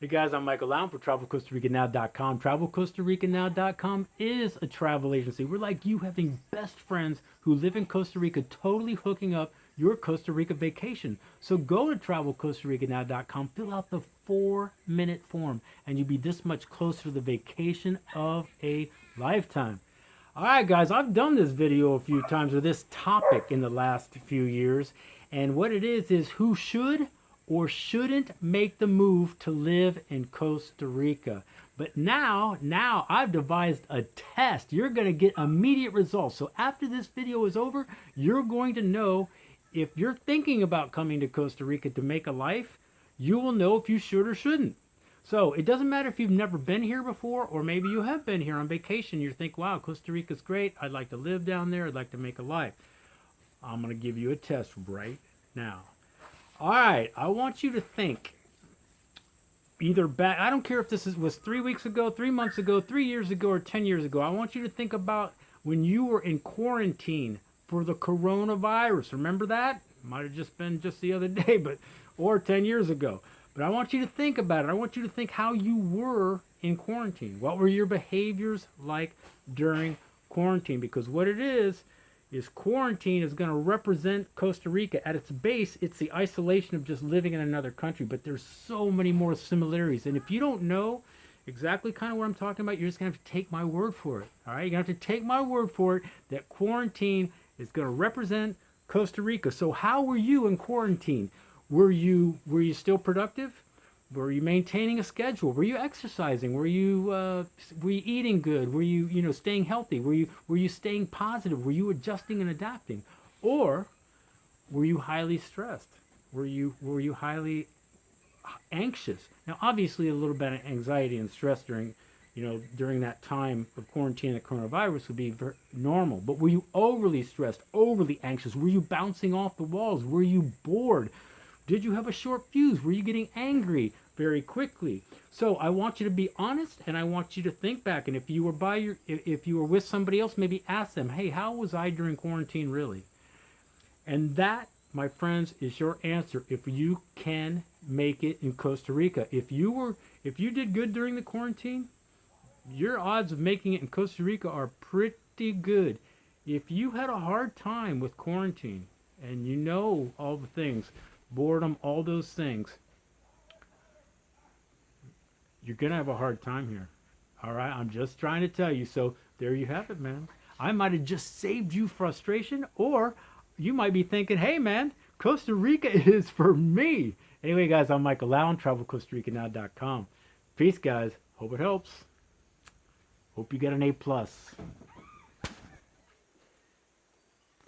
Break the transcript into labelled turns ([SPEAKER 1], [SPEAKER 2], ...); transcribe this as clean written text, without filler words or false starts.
[SPEAKER 1] Hey guys, I'm Michael Lown for TravelCostaRicaNow.com. TravelCostaRicaNow.com is a travel agency. We're like you, having best friends who live in Costa Rica, totally hooking up your Costa Rica vacation. So go to TravelCostaRicaNow.com, fill out the 4-minute form, and you'll be this much closer to the vacation of a lifetime. All right, guys, I've done this video a few times with this topic in the last few years, and what it is who should or shouldn't make the move to live in Costa Rica. But now I've devised a test. You're going to get immediate results. So after this video is over, you're going to know if you're thinking about coming to Costa Rica to make a life, you will know if you should or shouldn't. So it doesn't matter if you've never been here before, or maybe you have been here on vacation. You think, wow, Costa Rica's great. I'd like to live down there. I'd like to make a life. I'm going to give you a test right now. All right, I want you to think either back, I don't care if this was 3 weeks ago, 3 months ago, 3 years ago, or 10 years ago. I want you to think about when you were in quarantine for the coronavirus. Remember that? Might have just been just the other day, or 10 years ago. But I want you to think about it. I want you to think how you were in quarantine. What were your behaviors like during quarantine? Because what it is quarantine is going to represent Costa Rica. At its base, it's the isolation of just living in another country, but there's so many more similarities. And if you don't know exactly kind of what I'm talking about, you're just going to have to take my word for it. All right, you're going to have to take my word for it that quarantine is going to represent Costa Rica. So how were you in quarantine? Were you still productive? Were you maintaining a schedule? Were you exercising? Were you eating good? Were you staying healthy? Were you staying positive? Were you adjusting and adapting? Or were you highly stressed? Were you highly anxious? Now, obviously, a little bit of anxiety and stress during that time of quarantine and the coronavirus would be very normal. But were you overly stressed, overly anxious? Were you bouncing off the walls? Were you bored? Did you have a short fuse? Were you getting angry very quickly? So I want you to be honest, and I want you to think back. And if you were with somebody else, maybe ask them, hey, how was I during quarantine really? And that, my friends, is your answer if you can make it in Costa Rica. If you did good during the quarantine, your odds of making it in Costa Rica are pretty good. If you had a hard time with quarantine, and you know all the things, boredom, all those things, you're going to have a hard time here. All right, I'm just trying to tell you. So there you have it, man. I might have just saved you frustration, or you might be thinking, hey, man, Costa Rica is for me. Anyway, guys, I'm Michael Lown, TravelCostaRicaNow.com. Peace, guys. Hope it helps. Hope you get an A+.